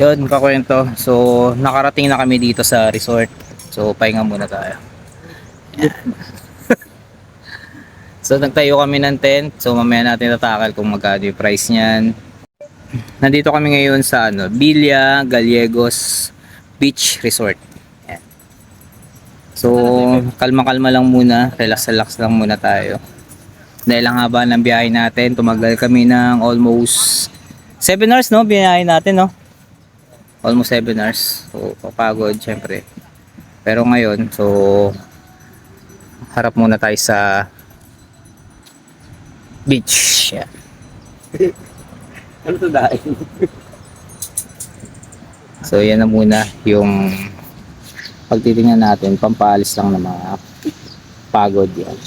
Yun, kakwento. So, nakarating na kami dito sa resort. So, pahinga muna tayo. So, nagtayo kami ng tent. So, mamaya natin tatakal kung magkano yung price niyan. Nandito kami ngayon sa Villa Gallegos Beach Resort. Yan. So, kalma-kalma lang muna. Relax-relax lang muna tayo. Dahil ang haba ng biyahe natin, tumagal kami ng almost 7 hours, no? Biyahe natin, no? Almost 7 hours. So, papagod, syempre. Pero ngayon, so, harap muna tayo sa beach. Yeah. Ano to dahil? So, yan na muna yung pagtitingnan natin. Pampaalis lang ng mga pagod yan.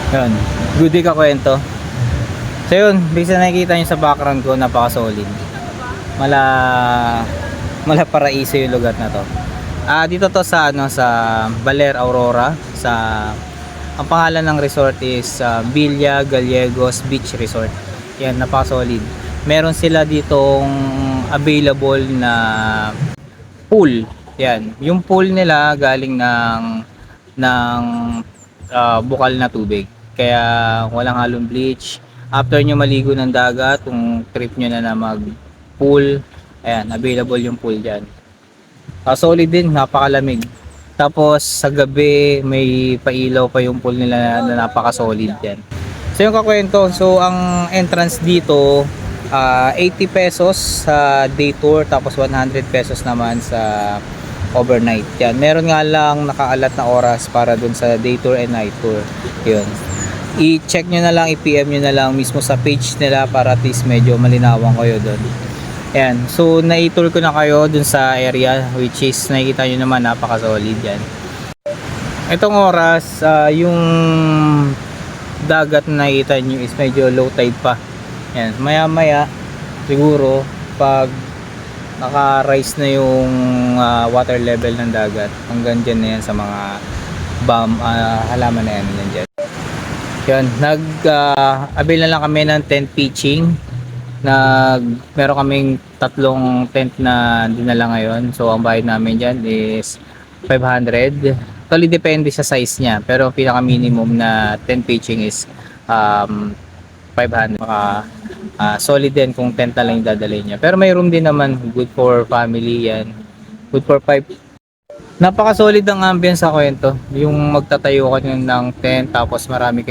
Yun, good day kakwento. So yun, bisa nakikita nyo sa background ko, napaka-solid. Mala paraiso yung lugar na to. Dito to sa sa Baler Aurora, sa ang pangalan ng resort is Villa Gallegos Beach Resort. Yan, napaka-solid. Meron sila ditong available na pool. Yan, yung pool nila galing ng bukal na tubig. Kaya walang halong bleach. After nyo maligo ng dagat, kung trip nyo na mag pool, ayan, available yung pool dyan. Solid din, napakalamig. Tapos sa gabi may pailaw pa yung pool nila na napaka-solid yan. So yung kakwento, so ang entrance dito 80 pesos sa day tour, tapos 100 pesos naman sa overnight. Yan, meron nga lang nakaalat na oras para dun sa day tour and night tour. Yun, i-check nyo na lang, i-PM nyo na lang mismo sa page nila para at least medyo malinawan kayo dun. Ayan, so na-tour ko na kayo dun sa area which is nakikita nyo naman napaka-solid yan. Itong oras, yung dagat na nakikita nyo is medyo low tide pa. Ayan, maya maya siguro pag naka-rise na yung water level ng dagat, hanggang dyan na yan sa mga halaman na yan dyan. Yan, avail na lang kami ng tent pitching. Meron kaming 3 tent na dinala ngayon. So ang bayad namin dyan is 500. Actually depende sa size niya, pero pinaka minimum na tent pitching is 500. Solid din kung tent na lang yung dadalhin niya. Pero may room din naman, good for family yan. Good for 5. Napaka-solid ang ambience sa kwento. Yung magtatayo ka ng tent, tapos marami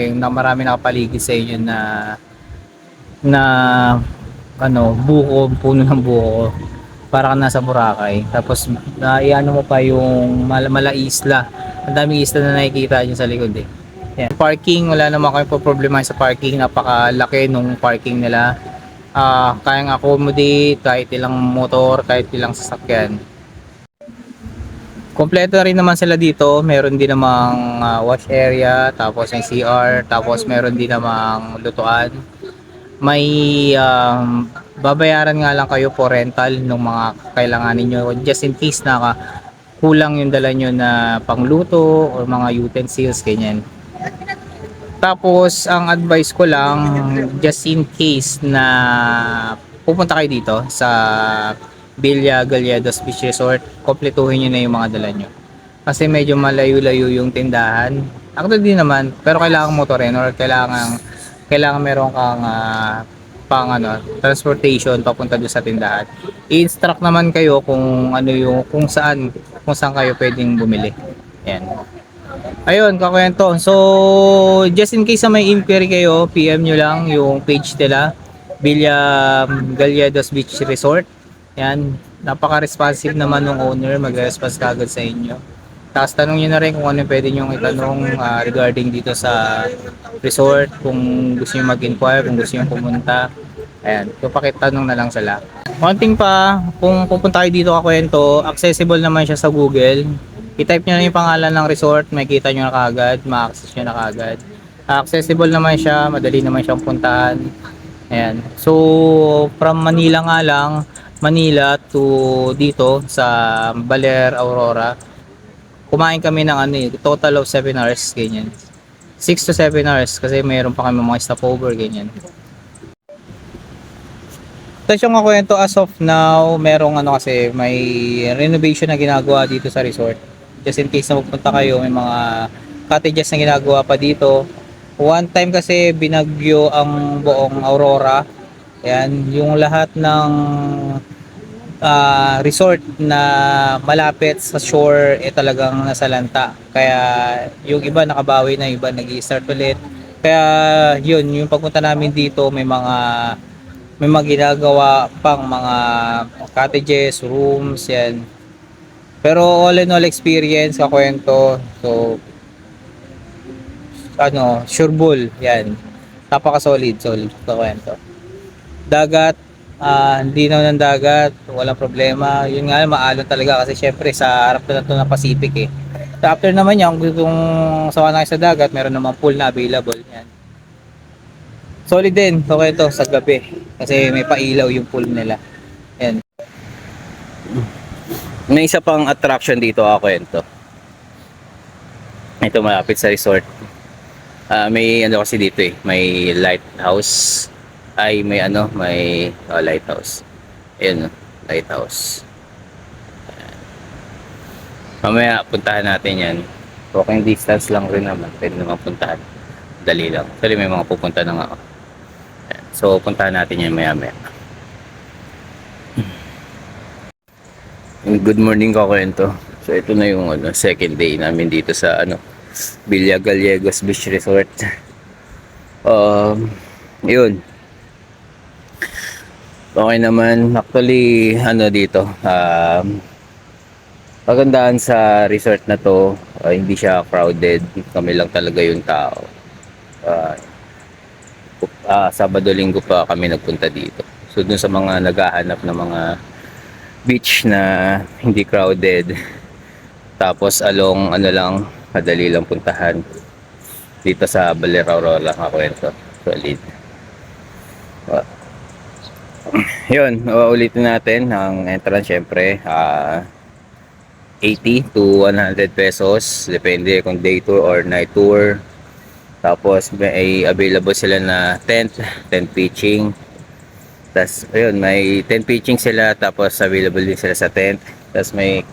nakapaligid sa inyo na buko, puno ng buko. Para ka nasa Boracay. Tapos iano mo pa yung mala isla. Ang daming isla na nakikita niyo sa likod eh. Yan. Parking, wala naman kami po problema sa parking. Napakalaki nung parking nila. Kayang accommodate kahit ilang motor, kahit ilang sasakyan. Kompleto rin naman sila dito. Meron din namang wash area, tapos may CR, tapos meron din namang lutuan. May babayaran nga lang kayo for rental ng mga kailanganin nyo just in case na kulang yung dala nyo na pangluto or mga utensils, ganyan. Tapos ang advice ko lang, just in case na pupunta kayo dito sa Villa Galledos Beach Resort, kompletuhin nyo na yung mga dala nyo. Kasi medyo malayo-layo yung tindahan. Actually din naman, pero kailangan motorin or kailangan meron kang transportation papunta doon sa tindahan. I-instruct naman kayo kung kung saan kayo pwedeng bumili. Ayan. Ayun, kakwento. So, just in case na may inquiry kayo, PM nyo lang yung page nila, Villa Galledos Beach Resort. Yan, napaka-responsive naman ng owner, mag-response kagad sa inyo. Tapos tanong nyo na rin kung ano pwede nyo itanong regarding dito sa resort, kung gusto nyo mag-inquire, kung gusto nyo pumunta. Ayan, so pakitanong na lang sila. One thing pa, kung pupunta kayo dito kakwento, accessible naman siya sa Google. I-type nyo na yung pangalan ng resort, makikita nyo na kagad, ma-access nyo na kagad. Accessible naman siya, madali naman siyang puntahan. Ayan, so from Manila nga lang, Manila to dito sa Baler, Aurora. Kumain kami ng total of 7 hours, ganyan. 6 to 7 hours kasi mayroon pa kami mga stopover, ganyan. Tapos yung kwento as of now, merong kasi may renovation na ginagawa dito sa resort. Just in case na magpunta kayo, may mga cottages na ginagawa pa dito. One time kasi binagyo ang buong Aurora. Ayan, yung lahat ng resort na malapit sa shore talagang nasalanta. Kaya yung iba nakabawi na, iba nag-i-start ulit. Kaya yun, yung pagpunta namin dito may mga ginagawa pang mga cottages, rooms, yan. Pero all in all experience, kakwento. So, surebull, yan. Napaka-solid, kakwento. Dagat, hindi naman ng dagat, walang problema. Yun nga, maalon talaga kasi syempre sa harap na ito ng Pacific eh. So, after naman yan, kung sawa na kayo sa dagat, meron naman pool na available. Yan. Solid din, okay ito sa gabi. Kasi may pailaw yung pool nila. Yan. May isa pang attraction dito kwento. Ito malapit sa resort. May kasi dito may lighthouse. May lighthouse. Ayun, lighthouse. Ayan. Mamaya puntahan natin yan. Walking distance lang rin naman. Pwede naman puntahan. Dali lang. Actually may mga pupunta na nga ako. Ayan. So puntahan natin yan maya. Good morning kakwento. So ito na yung second day namin dito sa Villa Gallegos Beach Resort. Yun. Okay naman. Actually, dito. Pagandahan sa resort na to, hindi siya crowded. Kami lang talaga yung tao. Sabado, Linggo pa kami nagpunta dito. So, So dun sa mga naghahanap ng mga beach na hindi crowded, tapos along ano lang, madali lang puntahan, dito sa Baler Aurora lang ako ito. Solid. Uh, Yun, ulitin natin ang entrance syempre. 80 to 100 pesos. Depende kung day tour or night tour. Tapos may available sila na tent pitching. Tapos ayun, may tent pitching sila, tapos available din sila sa tent. Tapos may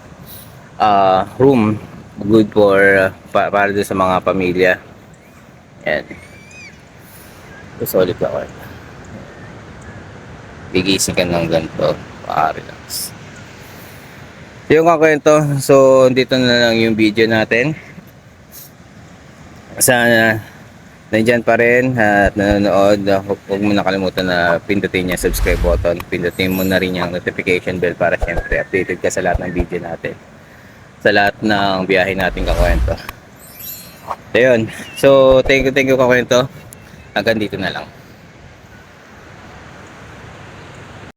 room good for para doon sa mga pamilya. Yan. So, solid ako. Gigising ka ng ganito, relax. Yung kakwento, so dito na lang yung video natin. Sana nandyan pa rin at nanonood. Huwag mo nakalimutan na pindutin yung subscribe button. Pindutin mo na rin yung notification bell para syempre updated ka sa lahat ng video natin, sa lahat ng biyahe natin kakwento. So yun, so thank you kakwento. Hanggang dito na lang.